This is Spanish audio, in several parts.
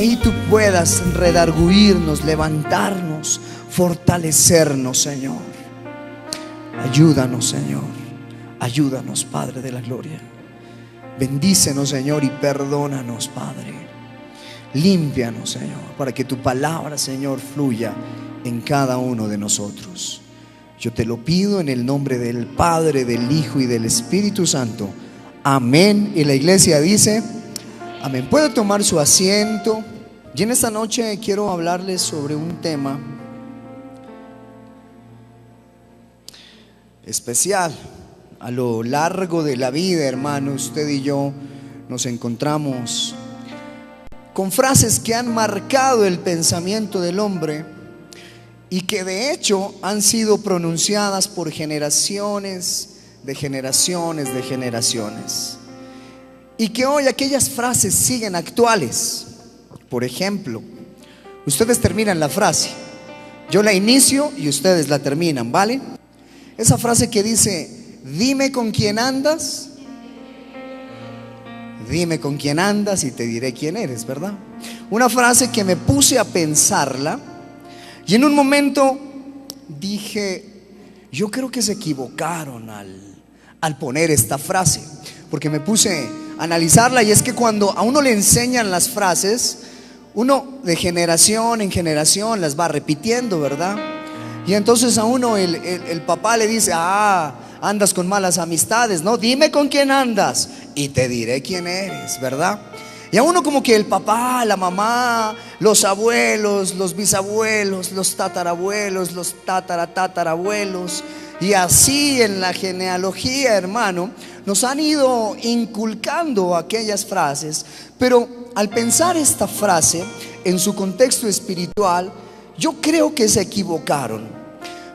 ahí tú puedas redarguirnos, levantarnos, fortalecernos, Señor. Ayúdanos, Señor. Ayúdanos, Padre de la gloria. Bendícenos, Señor, y perdónanos, Padre. Límpianos, Señor, para que tu palabra, Señor, fluya en cada uno de nosotros. Yo te lo pido en el nombre del Padre, del Hijo y del Espíritu Santo. Amén. Y la iglesia dice amén. Puede tomar su asiento. Y en esta noche quiero hablarles sobre un tema especial. A lo largo de la vida, hermano, usted y yo nos encontramos con frases que han marcado el pensamiento del hombre y que de hecho han sido pronunciadas por generaciones de generaciones de generaciones, y que hoy aquellas frases siguen actuales. Por ejemplo, ustedes terminan la frase, yo la inicio y ustedes la terminan, ¿vale? Esa frase que dice: dime con quién andas, dime con quién andas y te diré quién eres, ¿verdad? Una frase que me puse a pensarla y en un momento dije, yo creo que se equivocaron al poner esta frase, porque me puse a analizarla. Y es que cuando a uno le enseñan las frases, uno de generación en generación las va repitiendo, ¿verdad? Y entonces a uno el papá le dice: andas con malas amistades, ¿no? Dime con quién andas y te diré quién eres, ¿verdad? Y a uno como que el papá, la mamá, los abuelos, los bisabuelos, los tatarabuelos, los tataratatarabuelos, y así en la genealogía, hermano, nos han ido inculcando aquellas frases. Pero al pensar esta frase en su contexto espiritual, yo creo que se equivocaron,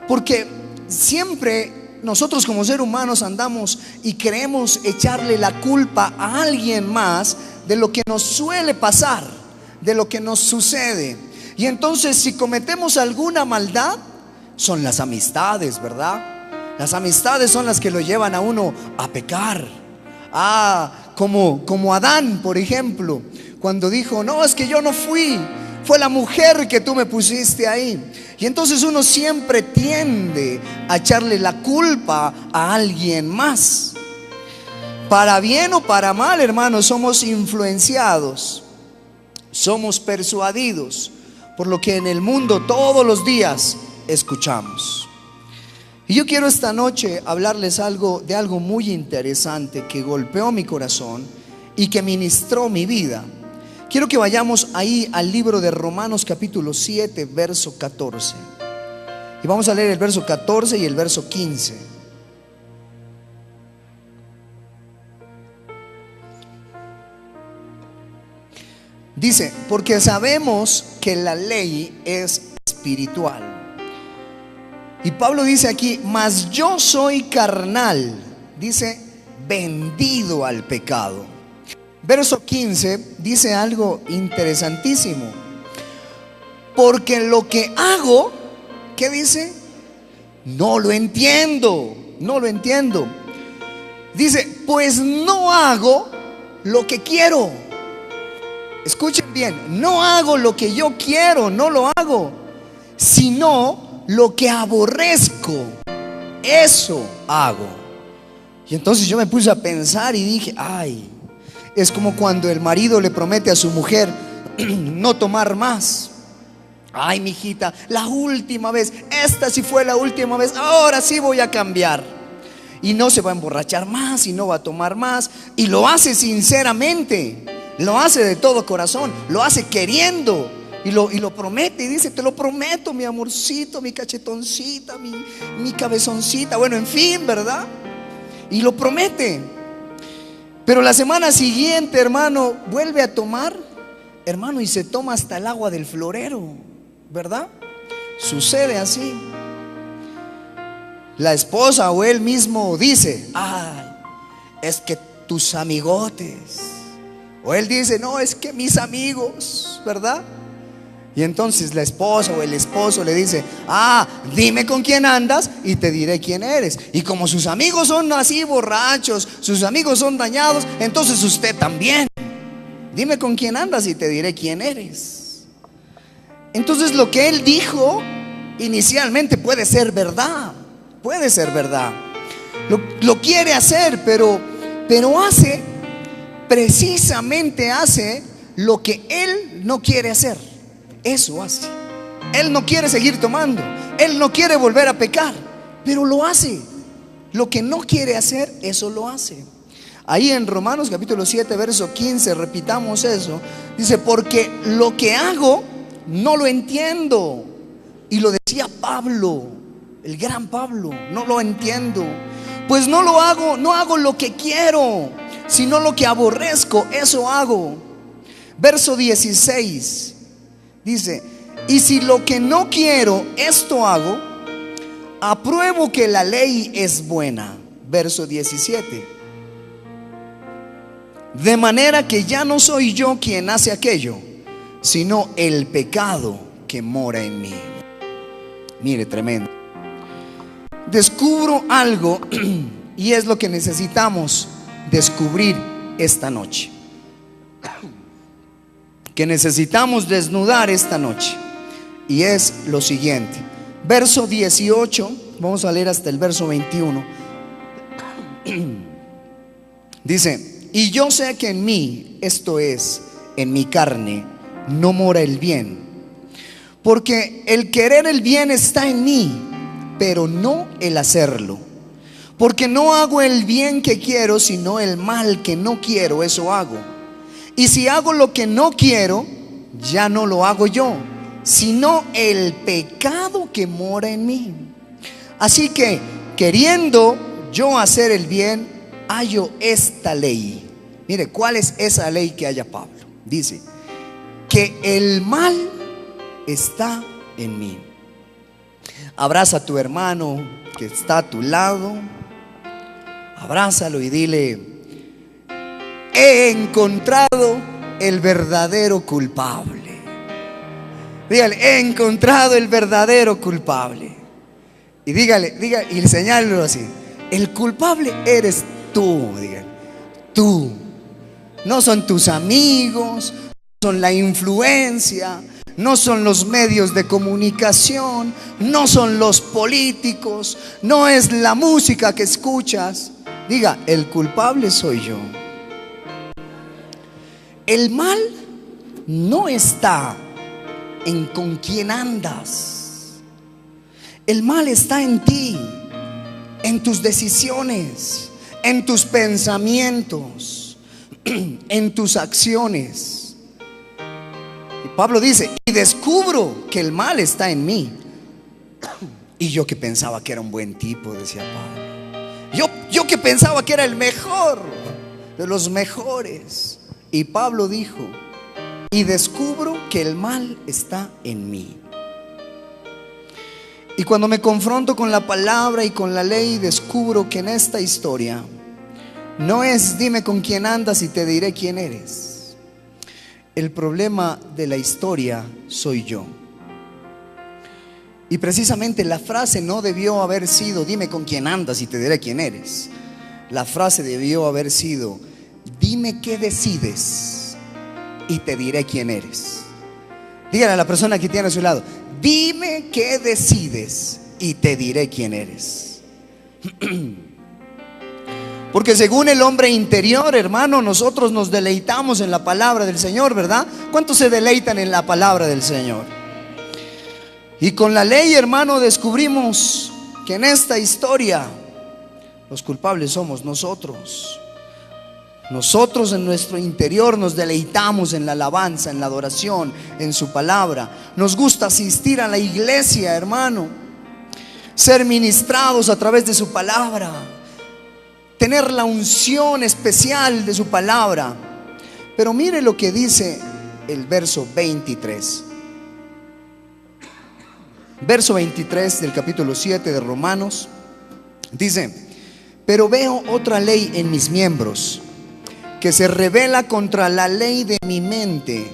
porque siempre nosotros como seres humanos andamos y queremos echarle la culpa a alguien más de lo que nos suele pasar, de lo que nos sucede. Y entonces si cometemos alguna maldad, son las amistades, ¿verdad? Las amistades son las que lo llevan a uno a pecar. Como Adán, por ejemplo, cuando dijo: no, es que yo no fui, fue la mujer que tú me pusiste ahí. Y entonces uno siempre tiende a echarle la culpa a alguien más. Para bien o para mal, hermanos, somos influenciados, somos persuadidos por lo que en el mundo todos los días escuchamos. Y yo quiero esta noche hablarles de algo muy interesante que golpeó mi corazón y que ministró mi vida. Quiero que vayamos ahí al libro de Romanos capítulo 7, verso 14. Y vamos a leer el verso 14 y el verso 15. Dice: porque sabemos que la ley es espiritual. Y Pablo dice aquí: mas yo soy carnal, dice, vendido al pecado. Verso 15 dice algo interesantísimo: porque lo que hago, ¿qué dice? No lo entiendo, no lo entiendo. Dice: pues no hago lo que quiero. Escuchen bien, no hago lo que yo quiero, no lo hago, sino lo que aborrezco, eso hago. Y entonces yo me puse a pensar y dije: es como cuando el marido le promete a su mujer no tomar más. Mijita, la última vez, esta sí fue la última vez, ahora sí voy a cambiar. Y no se va a emborrachar más y no va a tomar más. Y lo hace sinceramente, lo hace de todo corazón, lo hace queriendo. Y lo promete y dice: te lo prometo, mi amorcito, mi cachetoncita, mi cabezoncita. Bueno, en fin, ¿verdad? Y lo promete. Pero la semana siguiente, hermano, vuelve a tomar, hermano, y se toma hasta el agua del florero, ¿verdad? Sucede así. La esposa o él mismo dice: es que tus amigotes. O él dice: no, es que mis amigos, ¿verdad? Y entonces la esposa o el esposo le dice: dime con quién andas y te diré quién eres. Y como sus amigos son así borrachos, sus amigos son dañados, entonces usted también, Dime con quién andas y te diré quién eres. Entonces lo que él dijo inicialmente puede ser verdad. Puede ser verdad. Lo quiere hacer, pero hace, precisamente hace lo que él no quiere hacer. Eso hace. Él no quiere seguir tomando. Él no quiere volver a pecar, pero lo hace. Lo que no quiere hacer, eso lo hace. Ahí en Romanos capítulo 7, verso 15, repitamos eso. Dice, porque lo que hago no lo entiendo. Y lo decía Pablo, el gran Pablo, no lo entiendo. Pues no lo hago, no hago lo que quiero, sino lo que aborrezco, eso hago. Verso 16 dice, y si lo que no quiero, esto hago, apruebo que la ley es buena. Verso 17, de manera que ya no soy yo quien hace aquello, sino el pecado que mora en mí. Mire, tremendo. Descubro algo y es lo que necesitamos descubrir esta noche, que necesitamos desnudar esta noche. Y es lo siguiente. Verso 18, vamos a leer hasta el verso 21. Dice, y yo sé que en mí, esto es, en mi carne, no mora el bien, porque el querer el bien está en mí, pero no el hacerlo. Porque no hago el bien que quiero, sino el mal que no quiero, eso hago. Y si hago lo que no quiero, ya no lo hago yo, sino el pecado que mora en mí. Así que, queriendo yo hacer el bien, hallo esta ley. Mire, ¿cuál es esa ley que halla Pablo? Dice, que el mal está en mí. Abraza a tu hermano que está a tu lado, abrázalo y dile, he encontrado el verdadero culpable. Dígale, he encontrado el verdadero culpable. Y dígale, y señálalo así, el culpable eres tú. Dígale, tú. No son tus amigos, no son la influencia, no son los medios de comunicación, no son los políticos, no es la música que escuchas. Diga, el culpable soy yo. El mal no está en con quién andas. El mal está en ti, en tus decisiones, en tus pensamientos, en tus acciones. Y Pablo dice, y descubro que el mal está en mí. Y yo que pensaba que era un buen tipo, decía Pablo. Yo que pensaba que era el mejor de los mejores. Y Pablo dijo, y descubro que el mal está en mí. Y cuando me confronto con la palabra y con la ley, descubro que en esta historia no es dime con quién andas y te diré quién eres. El problema de la historia soy yo. Y precisamente la frase no debió haber sido dime con quién andas y te diré quién eres. La frase debió haber sido dime qué decides y te diré quién eres. Dígale a la persona que tiene a su lado, dime qué decides y te diré quién eres. Porque según el hombre interior, hermano, nosotros nos deleitamos en la palabra del Señor, ¿verdad? ¿Cuántos se deleitan en la palabra del Señor? Y con la ley, hermano, descubrimos que en esta historia los culpables somos nosotros. Nosotros en nuestro interior nos deleitamos en la alabanza, en la adoración, en su palabra. Nos gusta asistir a la iglesia, hermano, ser ministrados a través de su palabra, tener la unción especial de su palabra. Pero mire lo que dice el verso 23. Verso 23 del capítulo 7 de Romanos. Dice, pero veo otra ley en mis miembros, que se rebela contra la ley de mi mente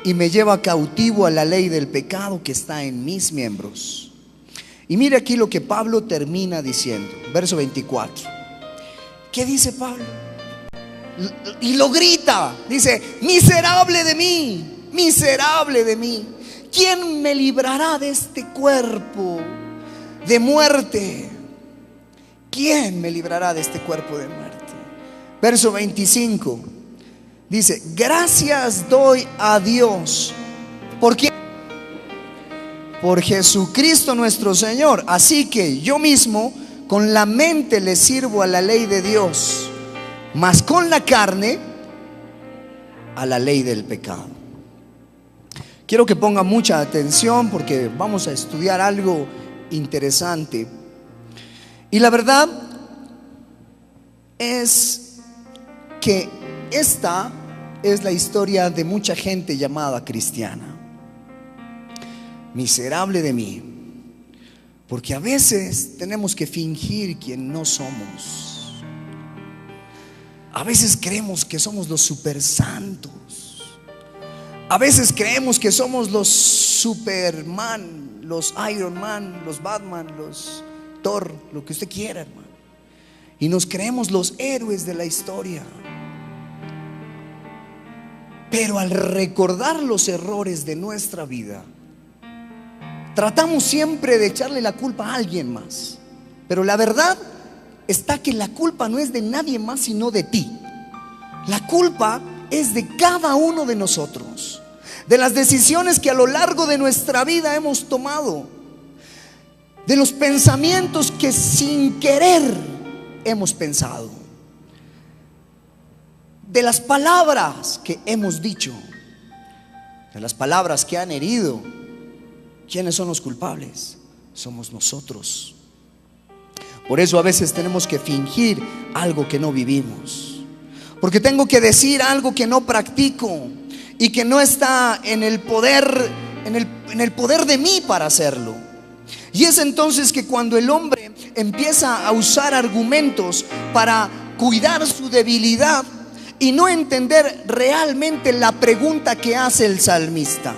y me lleva cautivo a la ley del pecado que está en mis miembros. Y mire aquí lo que Pablo termina diciendo, verso 24. ¿Qué dice Pablo? y lo grita. Dice: miserable de mí, miserable de mí. ¿Quién me librará de este cuerpo de muerte? ¿Quién me librará de este cuerpo de muerte? Verso 25 dice: gracias doy a Dios. ¿Por quién? Por Jesucristo nuestro Señor. Así que yo mismo con la mente le sirvo a la ley de Dios, mas con la carne a la ley del pecado. Quiero que ponga mucha atención porque vamos a estudiar algo interesante. Y la verdad es que esta es la historia de mucha gente llamada cristiana. Miserable de mí, porque a veces tenemos que fingir quien no somos. A veces creemos que somos los super santos. A veces creemos que somos los Superman, los Iron Man, los Batman, los Thor, lo que usted quiera, hermano. Y nos creemos los héroes de la historia. Pero al recordar los errores de nuestra vida, tratamos siempre de echarle la culpa a alguien más. Pero la verdad está que la culpa no es de nadie más sino de ti. La culpa es de cada uno de nosotros, de las decisiones que a lo largo de nuestra vida hemos tomado, de los pensamientos que sin querer hemos pensado, de las palabras que hemos dicho, de las palabras que han herido. ¿Quiénes son los culpables? Somos nosotros. Por eso a veces tenemos que fingir algo que no vivimos, porque tengo que decir algo que no practico y que no está en el poder, en el poder de mí para hacerlo. Y es entonces que cuando el hombre empieza a usar argumentos para cuidar su debilidad y no entender realmente la pregunta que hace el salmista: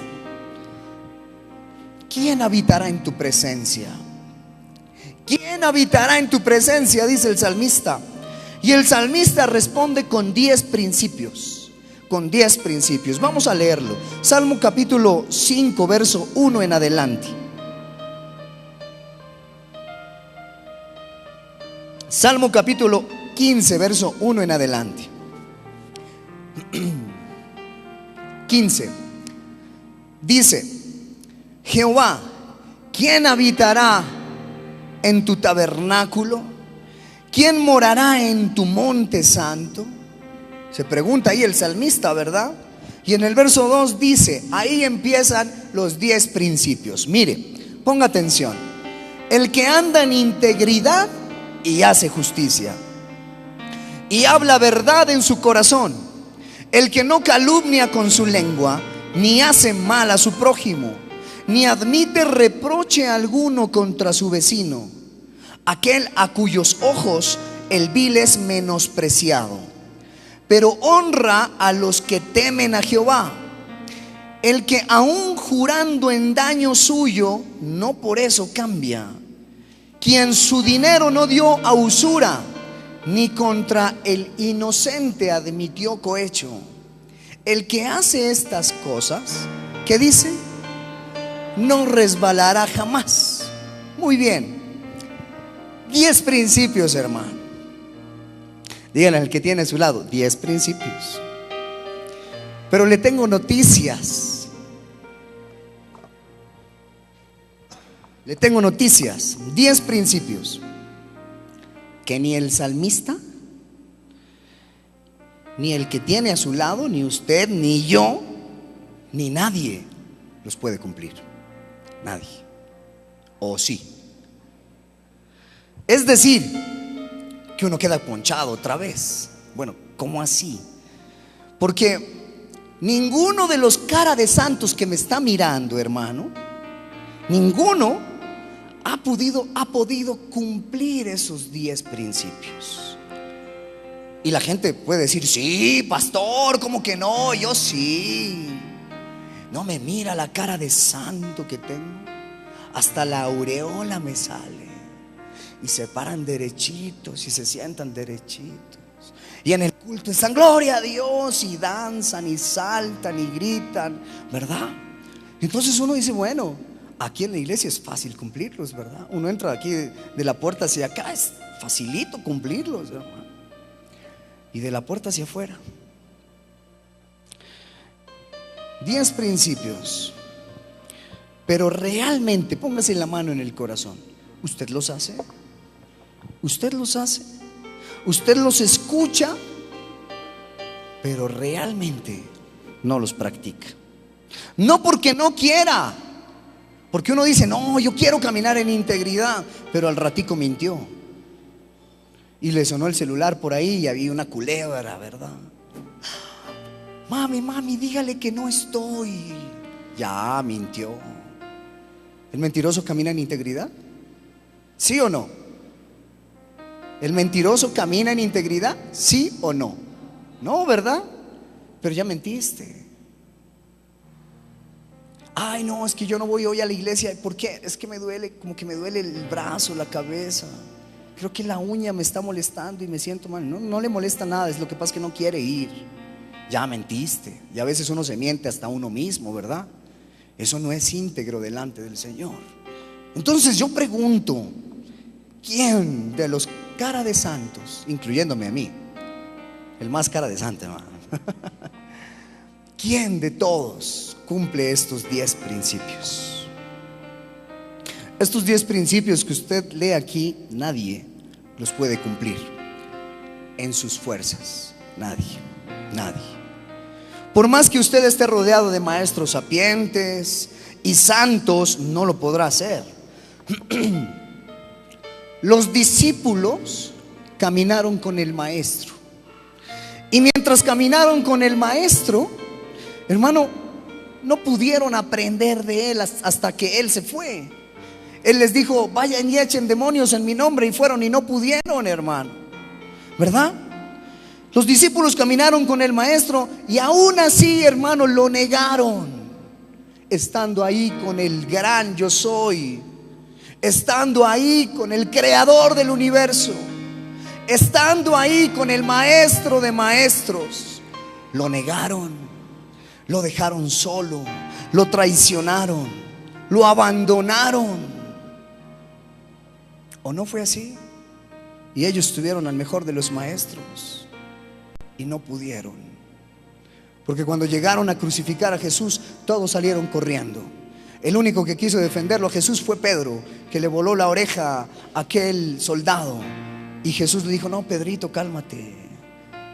¿quién habitará en tu presencia? ¿Quién habitará en tu presencia?, dice el salmista. Y el salmista responde con 10 principios. Con 10 principios. Vamos a leerlo. Salmo capítulo 5, verso 1 en adelante. Salmo capítulo 15, verso 1 en adelante. 15. Dice: Jehová, ¿quién habitará en tu tabernáculo? ¿Quién morará en tu monte santo? Se pregunta ahí el salmista, ¿verdad? Y en el verso 2 dice, ahí empiezan los 10 principios. Mire, ponga atención. El que anda en integridad y hace justicia y habla verdad en su corazón, el que no calumnia con su lengua, ni hace mal a su prójimo, ni admite reproche alguno contra su vecino, aquel a cuyos ojos el vil es menospreciado, pero honra a los que temen a Jehová. El que aun jurando en daño suyo, no por eso cambia. Quien su dinero no dio a usura, ni contra el inocente admitió cohecho. El que hace estas cosas, ¿qué dice? No resbalará jamás. Muy bien. 10 principios, hermano. Díganle al que tiene a su lado: 10 principios. Pero le tengo noticias. Le tengo noticias. 10 principios que ni el salmista, ni el que tiene a su lado, ni usted, ni yo, ni nadie los puede cumplir. Nadie. ¿O sí? Es decir, que uno queda ponchado otra vez. Bueno, ¿cómo así? Porque ninguno de los cara de santos que me está mirando, hermano, ninguno ha podido cumplir esos 10 principios. Y la gente puede decir: sí, pastor, ¿cómo que no? Yo sí. No me mira la cara de santo que tengo, hasta la aureola me sale. Y se paran derechitos y se sientan derechitos. Y en el culto están gloria a Dios y danzan y saltan y gritan, ¿verdad? Entonces uno dice, bueno, aquí en la iglesia es fácil cumplirlos, ¿verdad? Uno entra aquí de la puerta hacia acá, es facilito cumplirlos, hermano. Y de la puerta hacia afuera. 10 principios. Pero realmente, póngase la mano en el corazón. ¿Usted los hace? ¿Usted los hace? ¿Usted los escucha? Pero realmente no los practica. No porque no quiera, porque uno dice, no, yo quiero caminar en integridad, pero al ratico mintió y le sonó el celular por ahí y había una culebra, ¿verdad? Mami, dígale que no estoy. Ya mintió. ¿El mentiroso camina en integridad? ¿Sí o no? ¿El mentiroso camina en integridad? ¿Sí o no? No, ¿verdad? Pero ya mentiste. Ay, no, es que yo no voy hoy a la iglesia. ¿Por qué? Es que me duele, como que me duele el brazo, la cabeza. Creo que la uña me está molestando y me siento mal. No, no le molesta nada, es lo que pasa, es que no quiere ir. Ya mentiste. Y a veces uno se miente hasta uno mismo, ¿verdad? Eso no es íntegro delante del Señor. Entonces yo pregunto, ¿quién de los cara de santos, incluyéndome a mí, el más cara de santo, hermano, quién de todos cumple estos 10 principios? Estos 10 principios que usted lee aquí, nadie los puede cumplir en sus fuerzas. Nadie. Por más que usted esté rodeado de maestros sapientes y santos, no lo podrá hacer. Los discípulos caminaron con el maestro, y mientras caminaron con el maestro, hermano, no pudieron aprender de él hasta que él se fue. Él les dijo, vayan y echen demonios en mi nombre, y fueron y no pudieron, hermano, ¿verdad? Los discípulos caminaron con el maestro y aún así, hermano, lo negaron, estando ahí con el gran yo soy, estando ahí con el creador del universo, estando ahí con el maestro de maestros. Lo negaron, lo dejaron solo, lo traicionaron, lo abandonaron. ¿O no fue así? Y ellos tuvieron al mejor de los maestros y no pudieron, porque cuando llegaron a crucificar a Jesús, todos salieron corriendo. El único que quiso defenderlo a Jesús fue Pedro, que le voló la oreja a aquel soldado, y Jesús le dijo, no, Pedrito, cálmate,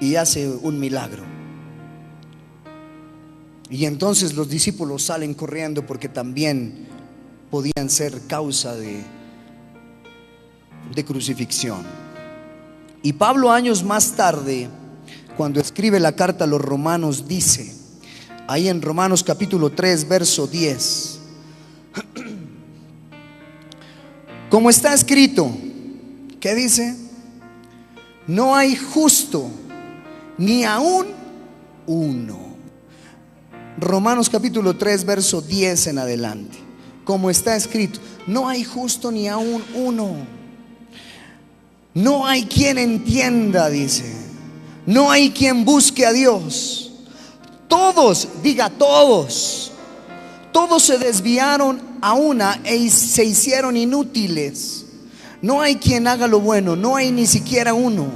y hace un milagro. Y entonces los discípulos salen corriendo, porque también podían ser causa de crucifixión. Y Pablo, años más tarde, cuando escribe la carta a los romanos, dice ahí en Romanos capítulo 3 verso 10, como está escrito, ¿qué dice? No hay justo ni aún uno. Romanos capítulo 3 verso 10 en adelante. Como está escrito, no hay justo ni aún uno. No hay quien entienda, dice. No hay quien busque a Dios. Todos, diga todos se desviaron a una e se hicieron inútiles. No hay quien haga lo bueno, no hay ni siquiera uno.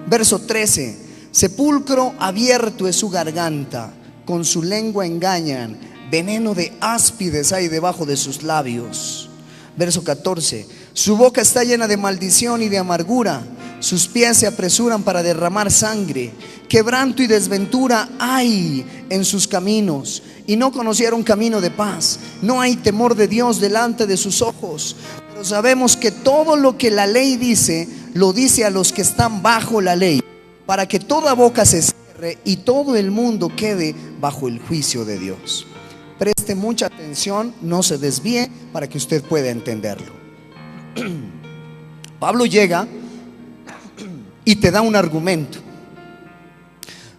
Verso 13, sepulcro abierto es su garganta, con su lengua engañan, veneno de áspides hay debajo de sus labios. Verso 14, su boca está llena de maldición y de amargura, sus pies se apresuran para derramar sangre, quebranto y desventura hay en sus caminos, y no conocieron camino de paz. No hay temor de Dios delante de sus ojos. Pero sabemos que todo lo que la ley dice, lo dice a los que están bajo la ley, para que toda boca se cierre y todo el mundo quede bajo el juicio de Dios. Preste mucha atención, no se desvíe, para que usted pueda entenderlo. Pablo llega y te da un argumento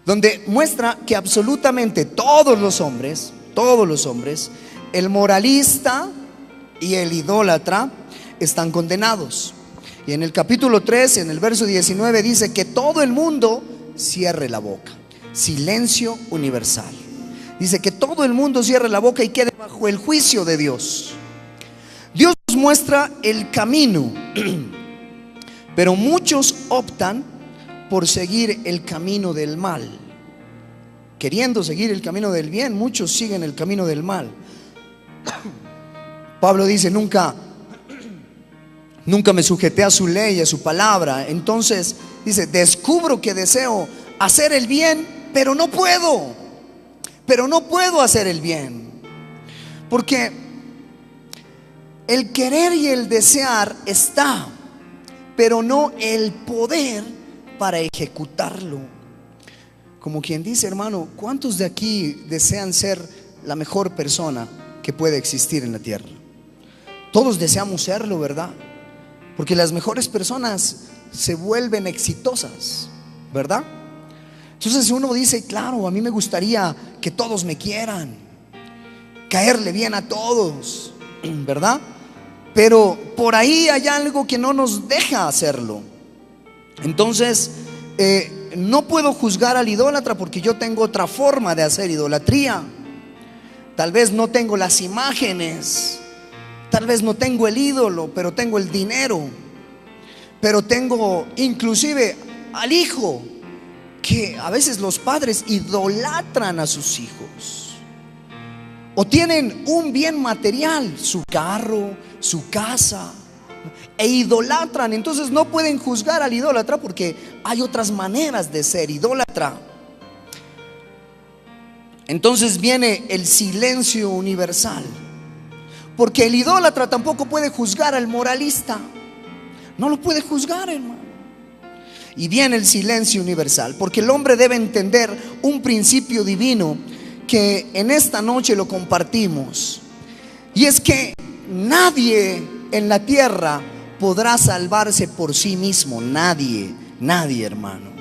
donde muestra que absolutamente todos los hombres, el moralista y el idólatra, están condenados. Y en el capítulo 3, en el verso 19, dice que todo el mundo cierre la boca. Silencio universal. Dice que todo el mundo cierre la boca y quede bajo el juicio de Dios. Dios nos muestra el camino, pero muchos optan por seguir el camino del mal. Queriendo seguir el camino del bien, muchos siguen el camino del mal. Pablo dice, nunca me sujeté a su ley, a su palabra. Entonces dice, descubro que deseo hacer el bien, pero no puedo hacer el bien. Porque el querer y el desear está, pero no el poder para ejecutarlo. Como quien dice, hermano, ¿cuántos de aquí desean ser la mejor persona que puede existir en la tierra? Todos deseamos serlo, ¿verdad? Porque las mejores personas se vuelven exitosas, ¿verdad? Entonces uno dice, claro, a mí me gustaría que todos me quieran, caerle bien a todos, ¿verdad? Pero por ahí hay algo que no nos deja hacerlo. Entonces no puedo juzgar al idólatra porque yo tengo otra forma de hacer idolatría. Tal vez no tengo las imágenes, tal vez no tengo el ídolo, pero tengo el dinero, pero tengo inclusive al hijo, que a veces los padres idolatran a sus hijos. O tienen un bien material, su carro, su casa, e idolatran. Entonces no pueden juzgar al idólatra porque hay otras maneras de ser idólatra. Entonces viene el silencio universal, porque el idólatra tampoco puede juzgar al moralista. No lo puede juzgar, hermano. Y viene el silencio universal, porque el hombre debe entender un principio divino que en esta noche lo compartimos. Y es que nadie en la tierra podrá salvarse por sí mismo. Nadie, hermano.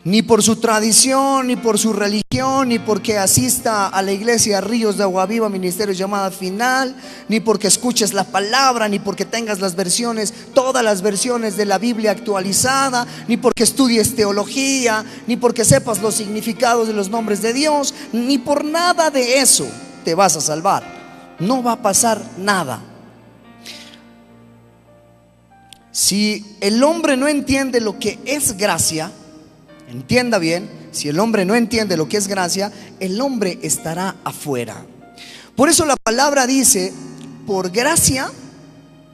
Ni por su tradición, ni por su religión, ni porque asista a la iglesia Ríos de Agua Viva, Ministerio Llamada Final, ni porque escuches la palabra, ni porque tengas las versiones, todas las versiones de la Biblia actualizada, ni porque estudies teología, ni porque sepas los significados de los nombres de Dios, ni por nada de eso te vas a salvar. No va a pasar nada. Si el hombre no entiende lo que es gracia, entienda bien, si el hombre no entiende lo que es gracia, el hombre estará afuera. Por eso la palabra dice, por gracia,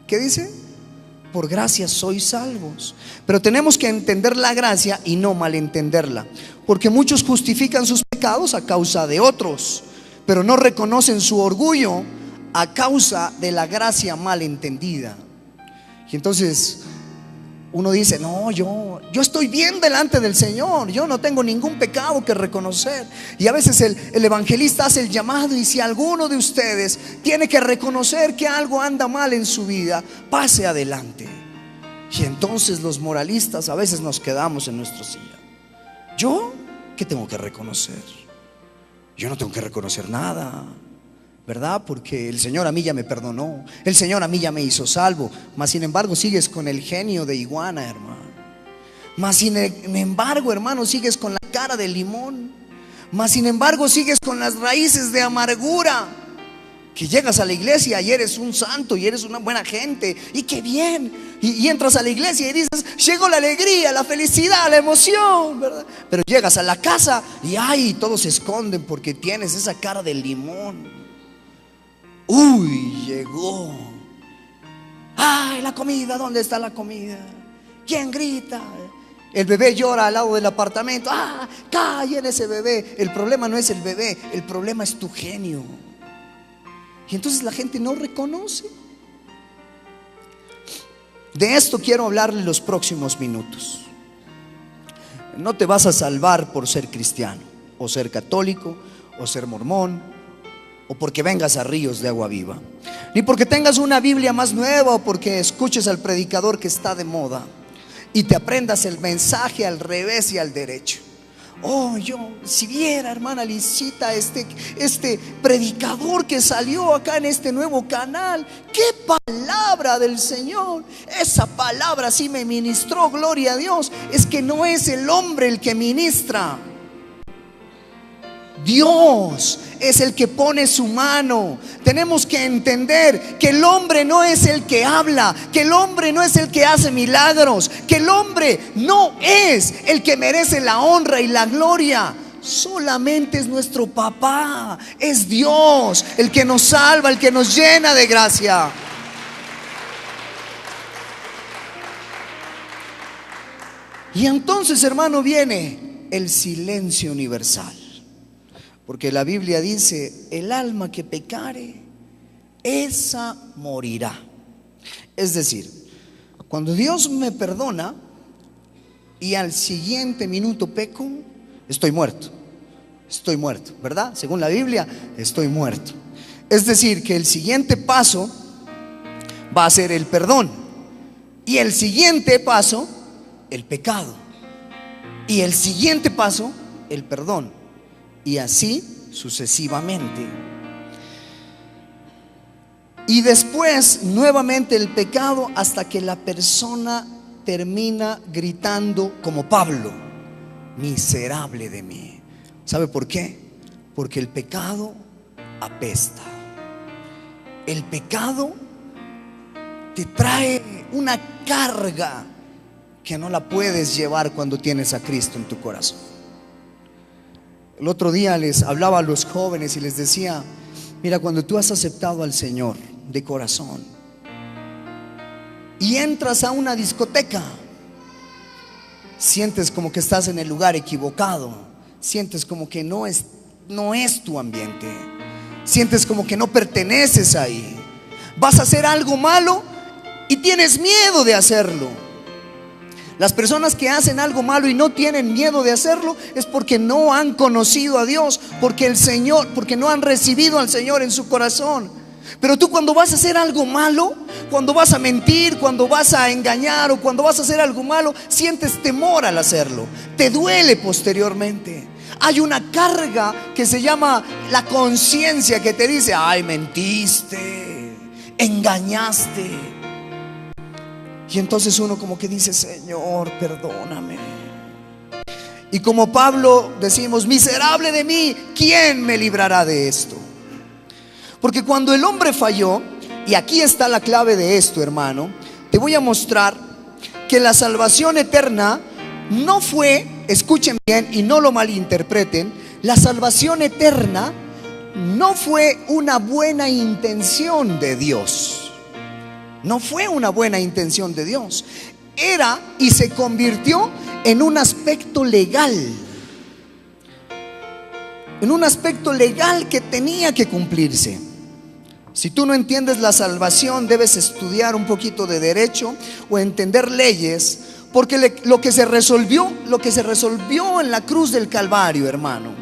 ¿qué dice? Por gracia sois salvos. Pero tenemos que entender la gracia y no malentenderla, porque muchos justifican sus pecados a causa de otros, pero no reconocen su orgullo a causa de la gracia malentendida. Y entonces uno dice, no, yo estoy bien delante del Señor, yo no tengo ningún pecado que reconocer. Y a veces el evangelista hace el llamado, y si alguno de ustedes tiene que reconocer que algo anda mal en su vida, pase adelante. Y entonces los moralistas a veces nos quedamos en nuestro silla. ¿Yo qué tengo que reconocer? Yo no tengo que reconocer nada, ¿verdad? Porque el Señor a mí ya me perdonó, el Señor a mí ya me hizo salvo. Mas sin embargo sigues con el genio de iguana, hermano. Mas sin embargo, hermano, sigues con la cara de limón. Mas sin embargo sigues con las raíces de amargura. Que llegas a la iglesia y eres un santo y eres una buena gente, y qué bien, y entras a la iglesia y dices, llegó la alegría, la felicidad, la emoción, ¿verdad? Pero llegas a la casa y ay, todos se esconden porque tienes esa cara de limón. Uy, llegó. Ay, la comida, ¿dónde está la comida? ¿Quién grita? El bebé llora al lado del apartamento. Ah, callen ese bebé. El problema no es el bebé, el problema es tu genio. Y entonces la gente no reconoce. De esto quiero hablarle los próximos minutos. No te vas a salvar por ser cristiano, o ser católico, o ser mormón, o porque vengas a Ríos de Agua Viva, ni porque tengas una Biblia más nueva, o porque escuches al predicador que está de moda y te aprendas el mensaje al revés y al derecho, Oh, yo, si viera, hermana Lisita, este predicador que salió acá en este nuevo canal, qué palabra del Señor. Esa palabra sí me ministró, gloria a Dios. Es que no es el hombre el que ministra. Dios es el que pone su mano. Tenemos que entender que el hombre no es el que habla, que el hombre no es el que hace milagros, que el hombre no es el que merece la honra y la gloria. Solamente es nuestro papá, es Dios el que nos salva, el que nos llena de gracia. Y entonces, hermano, viene el silencio universal. Porque la Biblia dice: el alma que pecare, esa morirá. Es decir, cuando Dios me perdona y al siguiente minuto peco, estoy muerto. Estoy muerto, ¿verdad? Según la Biblia, estoy muerto. Es decir, que el siguiente paso va a ser el perdón. Y el siguiente paso, el pecado. Y el siguiente paso, el perdón. Y así sucesivamente. Y después nuevamente el pecado, hasta que la persona termina gritando como Pablo: miserable de mí. ¿Sabe por qué? Porque el pecado apesta. El pecado te trae una carga que no la puedes llevar cuando tienes a Cristo en tu corazón. El otro día les hablaba a los jóvenes y les decía: mira, cuando tú has aceptado al Señor de corazón y entras a una discoteca, sientes como que estás en el lugar equivocado, sientes como que no es tu ambiente, sientes como que no perteneces ahí. Vas a hacer algo malo y tienes miedo de hacerlo. Las personas que hacen algo malo y no tienen miedo de hacerlo es porque no han conocido a Dios, porque no han recibido al Señor en su corazón. Pero tú, cuando vas a hacer algo malo, cuando vas a mentir, cuando vas a engañar o cuando vas a hacer algo malo, sientes temor al hacerlo, te duele posteriormente. Hay una carga que se llama la conciencia, que te dice: ay, mentiste, engañaste. Y entonces uno como que dice: Señor, perdóname. Y como Pablo decimos: miserable de mí, ¿quién me librará de esto? Porque cuando el hombre falló, y aquí está la clave de esto, hermano, te voy a mostrar que la salvación eterna no fue, escuchen bien y no lo malinterpreten, la salvación eterna no fue una buena intención de Dios. No fue una buena intención de Dios. Era y se convirtió en un aspecto legal. En un aspecto legal que tenía que cumplirse. Si tú no entiendes la salvación, debes estudiar un poquito de derecho o entender leyes, porque lo que se resolvió en la cruz del Calvario, hermano,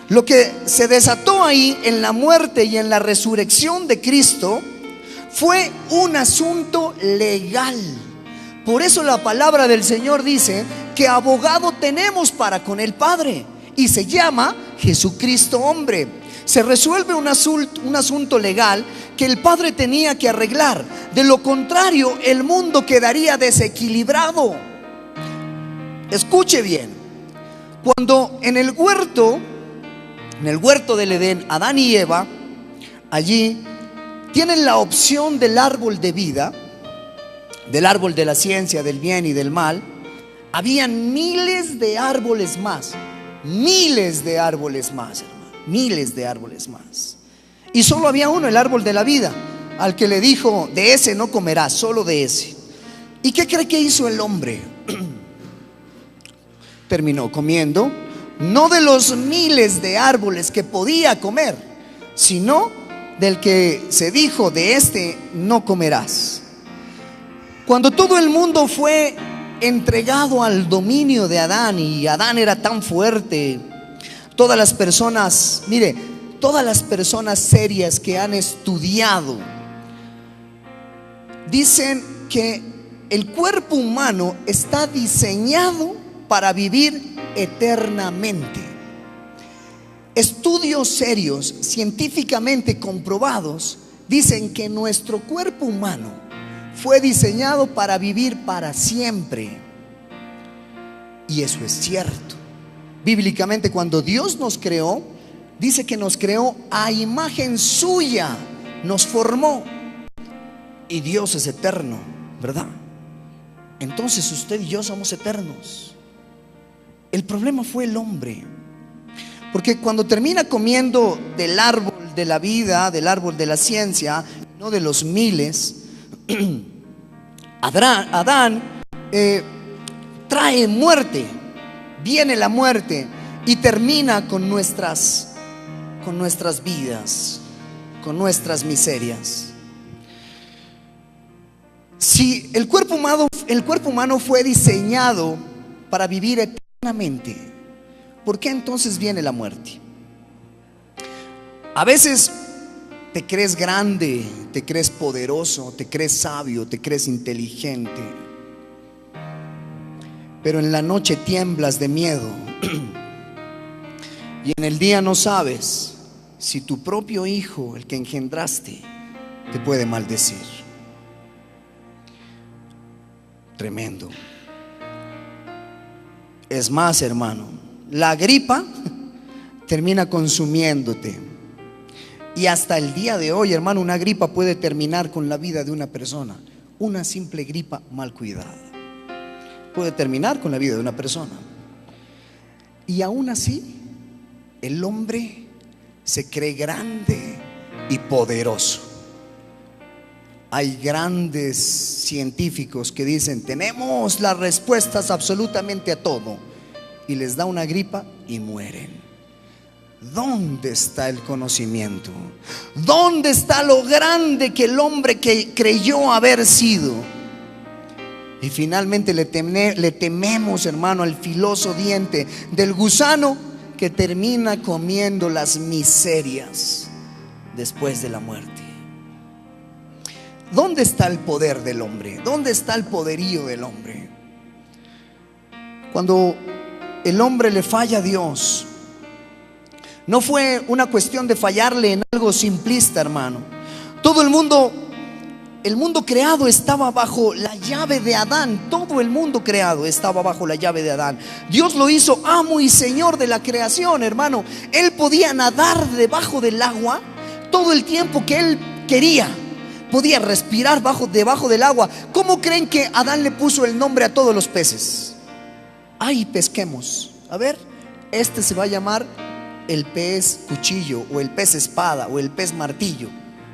lo que se desató ahí en la muerte y en la resurrección de Cristo, fue un asunto legal. Por eso la palabra del Señor dice que abogado tenemos para con el Padre, y se llama Jesucristo hombre. Se resuelve un asunto legal que el Padre tenía que arreglar. De lo contrario, el mundo quedaría desequilibrado. Escuche bien. Cuando en el huerto del Edén, Adán y Eva, allí tienen la opción del árbol de vida, del árbol de la ciencia del bien y del mal. Habían miles de árboles más, hermano, miles de árboles más. Y solo había uno, el árbol de la vida, al que le dijo: de ese no comerás, solo de ese. ¿Y qué cree que hizo el hombre? Terminó comiendo, no de los miles de árboles que podía comer, sino del que se dijo: de este no comerás. Cuando todo el mundo fue entregado al dominio de Adán, y Adán era tan fuerte, todas las personas serias que han estudiado dicen que el cuerpo humano está diseñado para vivir eternamente. Estudios serios, científicamente comprobados, dicen que nuestro cuerpo humano fue diseñado para vivir para siempre. Y eso es cierto. Bíblicamente, cuando Dios nos creó, dice que nos creó a imagen suya, nos formó. Y Dios es eterno, ¿verdad? Entonces usted y yo somos eternos. El problema fue el hombre, porque cuando termina comiendo del árbol de la vida, del árbol de la ciencia, no de los miles, Adán trae muerte, viene la muerte y termina con nuestras vidas, con nuestras miserias. Si el cuerpo humano fue diseñado para vivir eternamente, ¿por qué entonces viene la muerte? A veces te crees grande, te crees poderoso, te crees sabio, te crees inteligente, pero en la noche tiemblas de miedo y en el día no sabes si tu propio hijo, el que engendraste, te puede maldecir. Tremendo. Es más, hermano, la gripa termina consumiéndote. Y hasta el día de hoy, hermano, una gripa puede terminar con la vida de una persona. Una simple gripa mal cuidada puede terminar con la vida de una persona. Y aún así, el hombre se cree grande y poderoso. Hay grandes científicos que dicen: tenemos las respuestas absolutamente a todo, y les da una gripa y mueren. ¿Dónde está el conocimiento? ¿Dónde está lo grande que el hombre que creyó haber sido? Y finalmente le tememos, hermano, al filoso diente del gusano que termina comiendo las miserias después de la muerte. ¿Dónde está el poder del hombre? ¿Dónde está el poderío del hombre? Cuando el hombre le falla a Dios, no fue una cuestión de fallarle en algo simplista, hermano. Todo el mundo creado estaba bajo la llave de Adán. Todo el mundo creado estaba bajo la llave de Adán. Dios lo hizo amo y señor de la creación, hermano. Él podía nadar debajo del agua todo el tiempo que él quería. Podía respirar debajo del agua. ¿Cómo creen que Adán le puso el nombre a todos los peces? Ay, pesquemos. A ver, este se va a llamar el pez cuchillo, o el pez espada, o el pez martillo,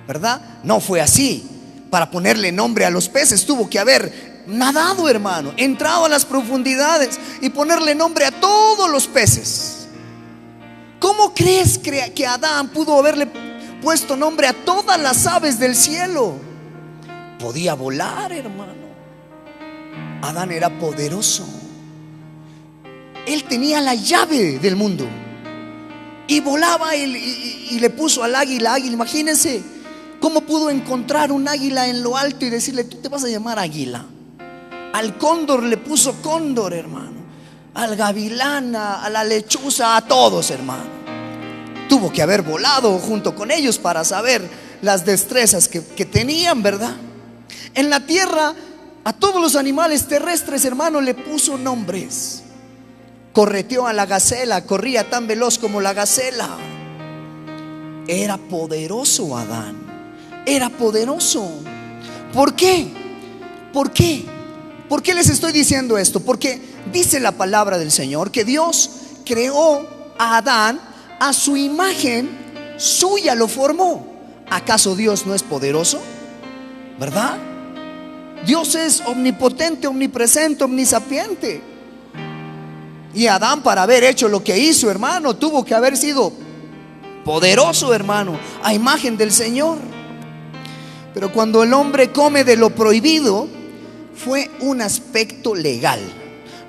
¿verdad? No fue así. Para ponerle nombre a los peces tuvo que haber nadado, hermano, entrado a las profundidades y ponerle nombre a todos los peces. ¿Cómo crees que Adán pudo haberle puesto nombre a todas las aves del cielo? Podía volar, hermano. Adán era poderoso. Él tenía la llave del mundo y volaba y le puso al águila. Imagínense cómo pudo encontrar un águila en lo alto y decirle: tú te vas a llamar águila. Al cóndor le puso cóndor, hermano. Al gavilán, a la lechuza, a todos, hermano. Tuvo que haber volado junto con ellos para saber las destrezas que tenían, ¿verdad? En la tierra, a todos los animales terrestres, hermano, le puso nombres. Correteó a la gacela, corría tan veloz como la gacela. Era poderoso Adán. Era poderoso. ¿Por qué? ¿Por qué? ¿Por qué les estoy diciendo esto? Porque dice la palabra del Señor que Dios creó a Adán a su imagen suya, lo formó. ¿Acaso Dios no es poderoso? ¿Verdad? Dios es omnipotente, omnipresente, omnisapiente. Y Adán, para haber hecho lo que hizo, hermano, tuvo que haber sido poderoso, hermano, a imagen del Señor. Pero cuando el hombre come de lo prohibido, fue un aspecto legal.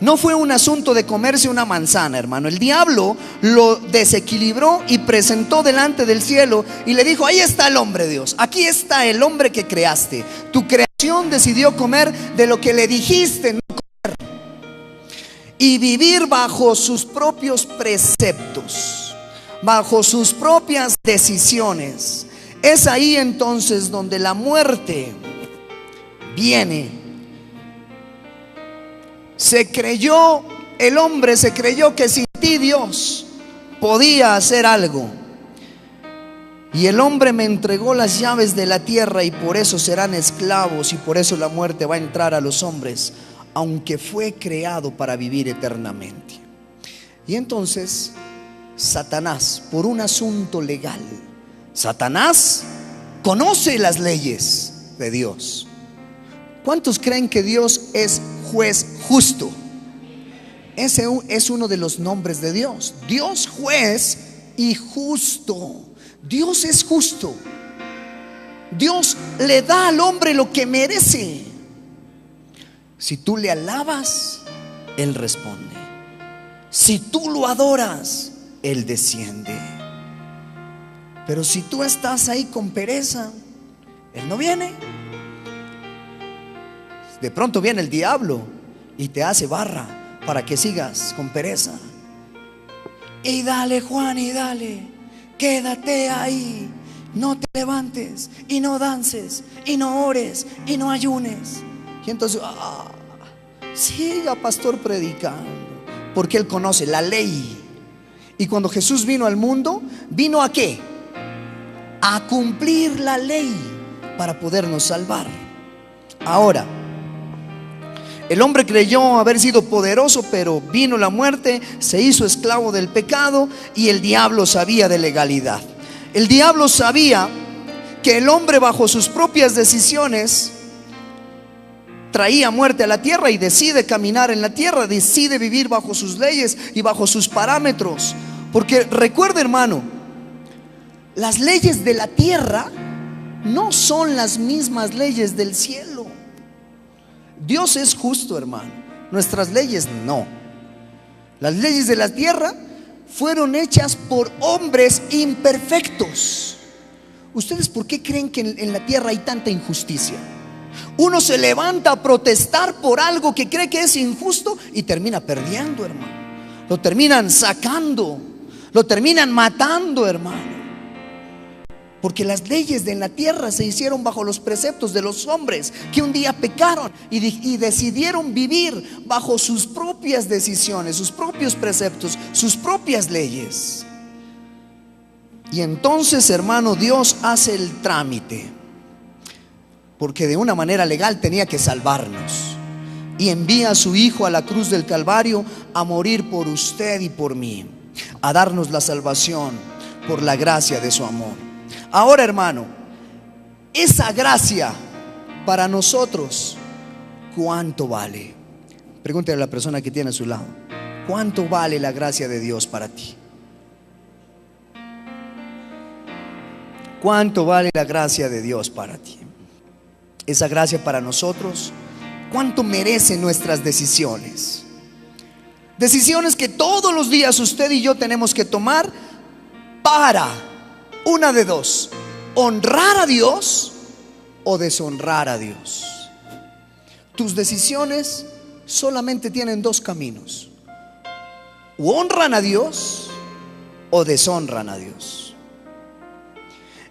No fue un asunto de comerse una manzana, hermano. El diablo lo desequilibró y presentó delante del cielo y le dijo: ahí está el hombre, Dios. Aquí está el hombre que creaste. Tu creación decidió comer de lo que le dijiste no comer. y vivir bajo sus propios preceptos, bajo sus propias decisiones. Es ahí entonces donde la muerte viene. El hombre se creyó que sin ti, Dios, podía hacer algo. Y el hombre me entregó las llaves de la tierra, y por eso serán esclavos, y por eso la muerte va a entrar a los hombres, aunque fue creado para vivir eternamente. Y entonces Satanás, por un asunto legal, Satanás conoce las leyes de Dios. ¿Cuántos creen que Dios es juez justo? Ese es uno de los nombres de Dios. Dios juez y justo. Dios es justo. Dios le da al hombre lo que merece. Si tú le alabas, Él responde. Si tú lo adoras, Él desciende. Pero si tú estás ahí con pereza, Él no viene. De pronto viene el diablo y te hace barra para que sigas con pereza. Y dale, Juan, y dale, quédate ahí, no te levantes y no dances y no ores y no ayunes. Y entonces siga, pastor, predicando, porque él conoce la ley. Y cuando Jesús vino al mundo, ¿vino a qué? A cumplir la ley para podernos salvar. Ahora, el hombre creyó haber sido poderoso, pero vino la muerte, se hizo esclavo del pecado, y el diablo sabía de legalidad. El diablo sabía que el hombre, bajo sus propias decisiones, traía muerte a la tierra, y decide caminar en la tierra, decide vivir bajo sus leyes y bajo sus parámetros. Porque recuerda, hermano, las leyes de la tierra no son las mismas leyes del cielo. Dios es justo, hermano. Nuestras leyes no. Las leyes de la tierra fueron hechas por hombres imperfectos. ¿Ustedes por qué creen que en la tierra hay tanta injusticia? Uno se levanta a protestar por algo que cree que es injusto y termina perdiendo, hermano. Lo terminan sacando, lo terminan matando, hermano. Porque las leyes de la tierra se hicieron bajo los preceptos de los hombres que un día pecaron y decidieron vivir bajo sus propias decisiones, sus propios preceptos, sus propias leyes. Y entonces, hermano, Dios hace el trámite, porque de una manera legal tenía que salvarnos, y envía a su Hijo a la cruz del Calvario a morir por usted y por mí, a darnos la salvación por la gracia de su amor. Ahora, hermano, esa gracia para nosotros, ¿cuánto vale? Pregúntale a la persona que tiene a su lado: ¿cuánto vale la gracia de Dios para ti? ¿Cuánto vale la gracia de Dios para ti? Esa gracia para nosotros, ¿cuánto merecen nuestras decisiones? Decisiones que todos los días usted y yo tenemos que tomar para, una de dos: honrar a Dios o deshonrar a Dios. Tus decisiones solamente tienen dos caminos: o honran a Dios o deshonran a Dios.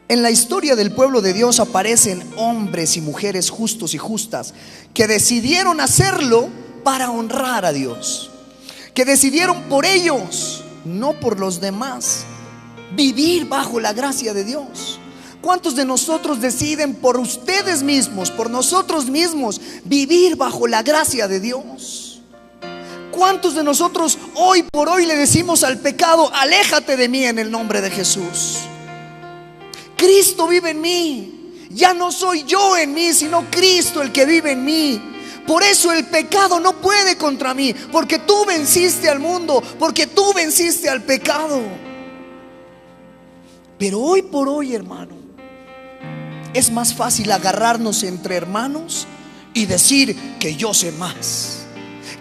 En la historia del pueblo de Dios aparecen hombres y mujeres justos y justas que decidieron hacerlo para honrar a Dios, que decidieron por ellos, no por los demás, vivir bajo la gracia de Dios. ¿Cuántos de nosotros deciden por ustedes mismos, por nosotros mismos, vivir bajo la gracia de Dios? ¿Cuántos de nosotros hoy por hoy le decimos al pecado: aléjate de mí en el nombre de Jesús? Cristo vive en mí. Ya no soy yo en mí, sino Cristo el que vive en mí. Por eso el pecado no puede contra mí, porque tú venciste al mundo, porque tú venciste al pecado. Pero hoy por hoy, hermano, es más fácil agarrarnos entre hermanos y decir que yo sé más,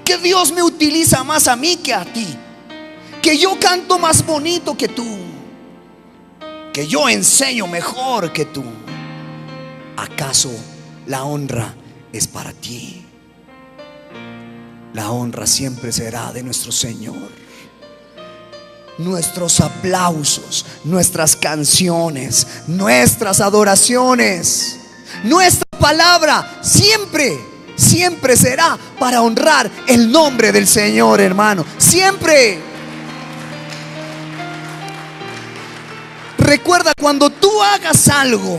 que Dios me utiliza más a mí que a ti, que yo canto más bonito que tú, que yo enseño mejor que tú. ¿Acaso la honra es para ti? la honra siempre será de nuestro Señor. Nuestros aplausos, nuestras canciones, nuestras adoraciones, nuestra palabra siempre será para honrar el nombre del Señor, hermano. Siempre. Recuerda, cuando tú hagas algo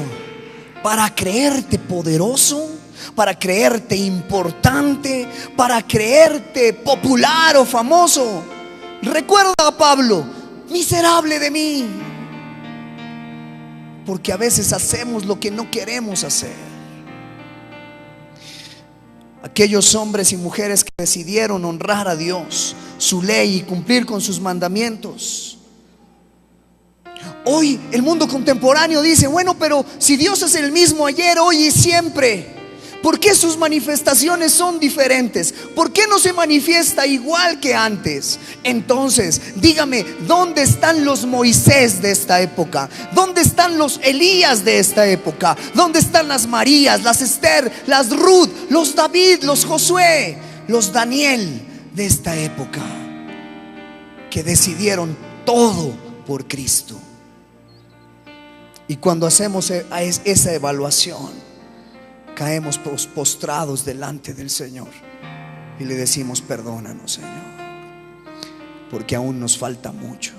para creerte poderoso, para creerte importante, para creerte popular o famoso, recuerda a Pablo: miserable de mí. Porque a veces hacemos lo que no queremos hacer. Aquellos hombres y mujeres que decidieron honrar a Dios, su ley y cumplir con sus mandamientos. Hoy el mundo contemporáneo dice: bueno, pero si Dios es el mismo ayer, hoy y siempre, ¿por qué sus manifestaciones son diferentes? ¿Por qué no se manifiesta igual que antes? Entonces, dígame, ¿dónde están los Moisés de esta época? ¿Dónde están los Elías de esta época? ¿Dónde están las Marías, las Esther, las Ruth, los David, los Josué, los Daniel de esta época, que decidieron todo por Cristo? Y cuando hacemos esa evaluación, caemos postrados delante del Señor y le decimos: perdónanos, Señor, porque aún nos falta mucho.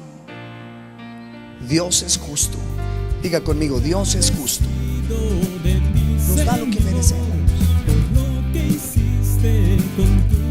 Dios es justo. Diga conmigo: Dios es justo. Nos da lo que merecemos. Por lo que hiciste con tu